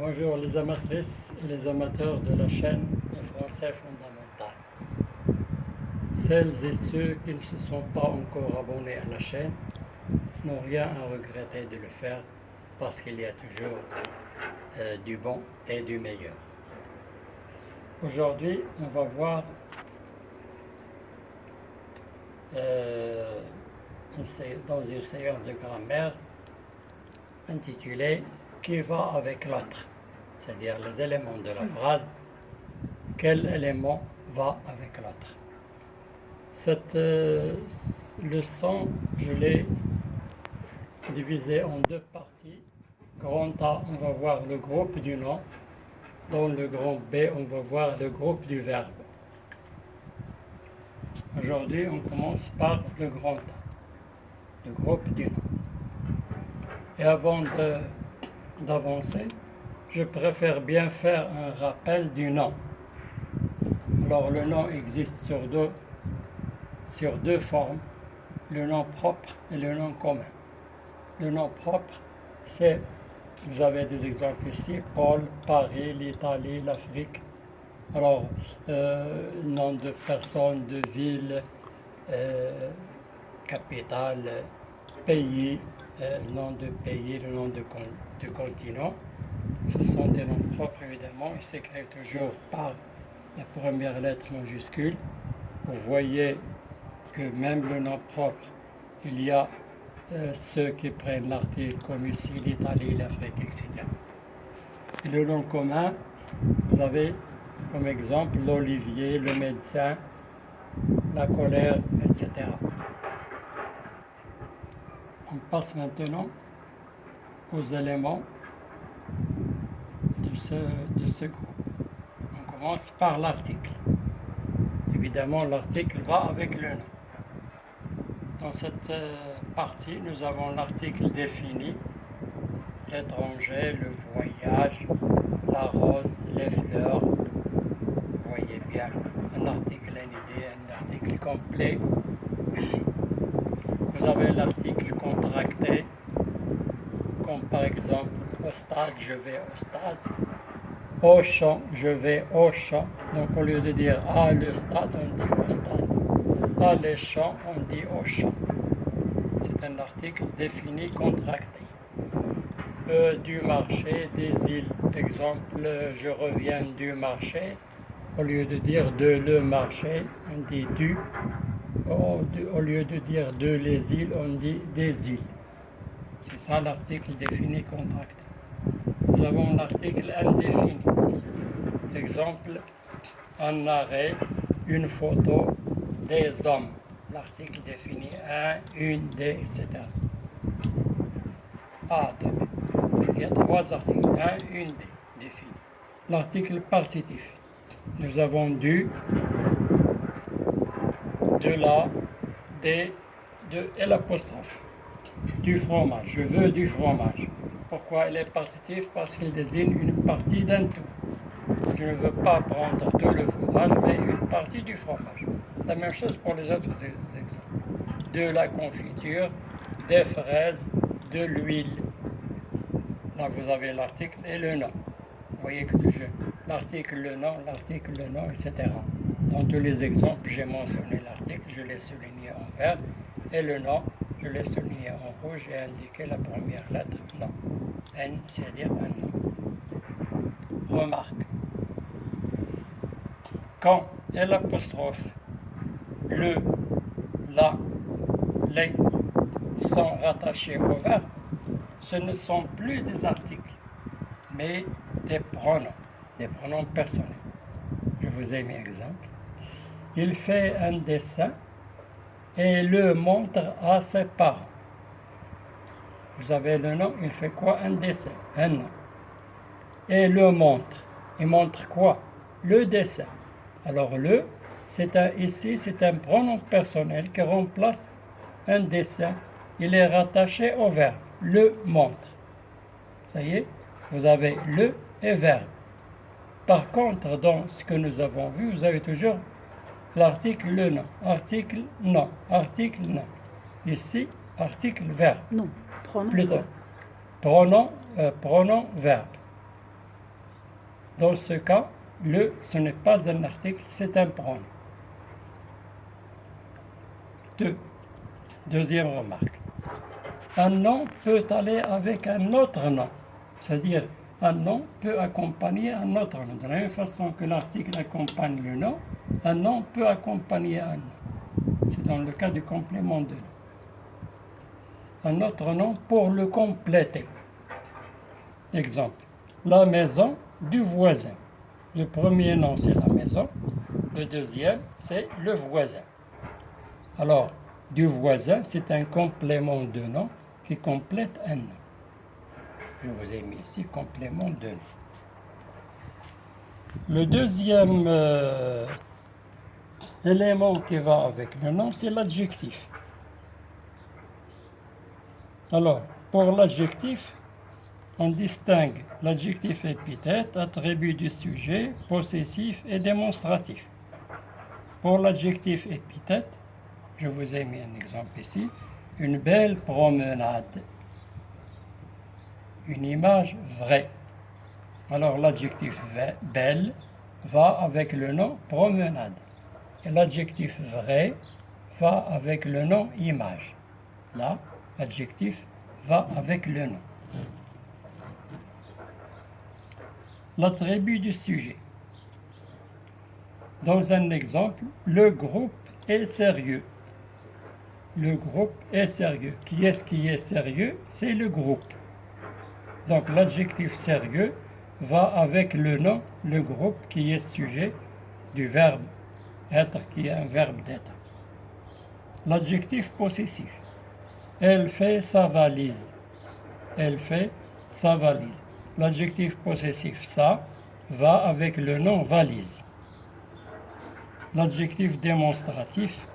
Bonjour les amatrices et les amateurs de la chaîne de français fondamental. Celles et ceux qui ne se sont pas encore abonnés à la chaîne n'ont rien à regretter de le faire parce qu'il y a toujours du bon et du meilleur. Aujourd'hui, on va voir dans une séance de grammaire intitulée « Qui va avec l'autre ?» c'est-à-dire les éléments de la phrase, quel élément va avec l'autre. Cette leçon, je l'ai divisée en deux parties. Grand A, on va voir le groupe du nom. Dans le grand B, on va voir le groupe du verbe. Aujourd'hui, on commence par le grand A, le groupe du nom. Et avant d'avancer, je préfère bien faire un rappel du nom. Alors, le nom existe sur deux formes, le nom propre et le nom commun. Le nom propre, c'est, vous avez des exemples ici, Paul, Paris, l'Italie, l'Afrique. Alors, nom de personne, de ville, capitale, pays, nom de pays, le nom de continent. Ce sont des noms propres, évidemment. Ils s'écrivent toujours par la première lettre majuscule. Vous voyez que même le nom propre, il y a ceux qui prennent l'article, comme ici l'Italie, l'Afrique, etc. Et le nom commun, vous avez comme exemple l'olivier, le médecin, la colère, etc. On passe maintenant aux éléments de ce groupe. On commence par l'article. Évidemment, l'article va avec le nom. Dans cette partie, nous avons l'article défini, l'étranger, le voyage, la rose, les fleurs. Vous voyez bien, un article, une idée, un article complet. Vous avez l'article contracté, comme par exemple au stade, je vais au stade. Au champ, je vais au champ. Donc au lieu de dire à le stade, on dit au stade. À les champs, on dit au champ. C'est un article défini, contracté. Du marché, des îles. Exemple, je reviens du marché. Au lieu de dire de le marché, on dit du. Au lieu de dire de les îles, on dit des îles. C'est ça l'article défini, contracté. Nous avons l'article indéfini. Exemple, un arrêt, une photo, des hommes. L'article défini, un, une, des, etc. Il y a trois articles, un, une, des, définis. L'article partitif. Nous avons du, de la, des, de et l'apostrophe. Du fromage. Je veux du fromage. Pourquoi il est partitif? Parce qu'il désigne une partie d'un tout. Je ne veux pas prendre tout le fromage, mais une partie du fromage. La même chose pour les autres exemples. De la confiture, des fraises, de l'huile. Là, vous avez l'article et le nom. Vous voyez que l'article, le nom, etc. Dans tous les exemples, j'ai mentionné l'article, je l'ai souligné en vert, et le nom, je l'ai souligné en rouge et indiqué la première lettre, non. N, c'est-à-dire un nom. Remarque. Quand et l'apostrophe, le, la, les sont rattachés au verbe, ce ne sont plus des articles, mais des pronoms personnels. Je vous ai mis exemple. Il fait un dessin et le montre à ses parents. Vous avez le nom, il fait quoi? Un dessin, un nom. Et le montre. Il montre quoi? Le dessin. Alors ici, c'est un pronom personnel qui remplace un dessin. Il est rattaché au verbe. Le montre. Ça y est, vous avez le et verbe. Par contre, dans ce que nous avons vu, vous avez toujours l'article le nom, article non, article non. Ici, article verbe. Non, pronom. Plutôt. Pronom verbe. Dans ce cas, le, ce n'est pas un article, c'est un pronom. Deuxième remarque. Un nom peut aller avec un autre nom. C'est-à-dire, un nom peut accompagner un autre nom. De la même façon que l'article accompagne le nom, un nom peut accompagner un nom. C'est dans le cas du complément de nom. Un autre nom pour le compléter. Exemple, la maison du voisin. Le premier nom, c'est la maison. Le deuxième, c'est le voisin. Alors, du voisin, c'est un complément de nom qui complète un nom. Je vous ai mis ici complément de nom. Le deuxième élément qui va avec le nom, c'est l'adjectif. Alors, pour l'adjectif, on distingue l'adjectif épithète, attribut du sujet, possessif et démonstratif. Pour l'adjectif épithète, je vous ai mis un exemple ici, une belle promenade, une image vraie. Alors l'adjectif belle va avec le nom promenade et l'adjectif vrai va avec le nom image. Là, l'adjectif va avec le nom. L'attribut du sujet. Dans un exemple, le groupe est sérieux. Le groupe est sérieux. Qui est sérieux? C'est le groupe. Donc l'adjectif sérieux va avec le nom, le groupe qui est sujet du verbe être, qui est un verbe d'être. L'adjectif possessif. Elle fait sa valise. Elle fait sa valise. L'adjectif possessif ça va avec le nom valise. L'adjectif démonstratif,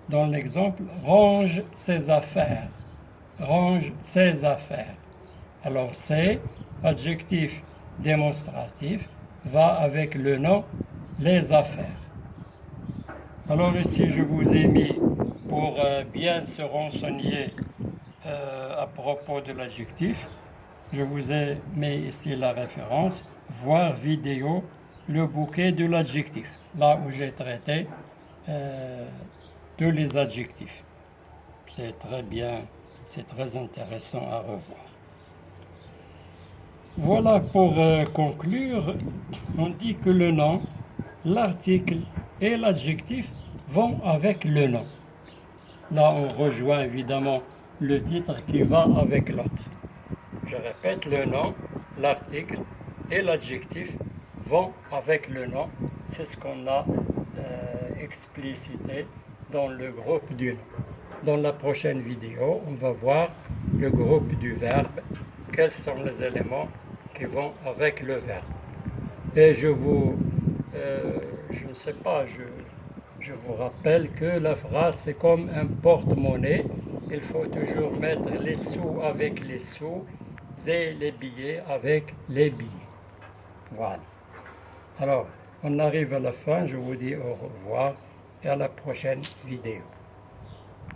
dans l'exemple, range ses affaires. Range ses affaires. Alors c'est, adjectif démonstratif, va avec le nom les affaires. Alors ici je vous ai mis, pour bien se renseigner à propos de l'adjectif, je vous ai mis ici la référence, voir vidéo, le bouquet de l'adjectif, là où j'ai traité tous les adjectifs. C'est très bien, c'est très intéressant à revoir. Voilà, pour conclure, on dit que le nom, l'article et l'adjectif vont avec le nom. Là, on rejoint évidemment le titre qui va avec l'autre. Je répète, le nom, l'article et l'adjectif vont avec le nom. C'est ce qu'on a explicité dans le groupe du nom. Dans la prochaine vidéo, on va voir le groupe du verbe, quels sont les éléments qui vont avec le verbe. Et je ne sais pas, je vous rappelle que la phrase c'est comme un porte-monnaie. Il faut toujours mettre les sous avec les sous et les billets avec les billets. Voilà. Alors, on arrive à la fin, je vous dis au revoir et à la prochaine vidéo.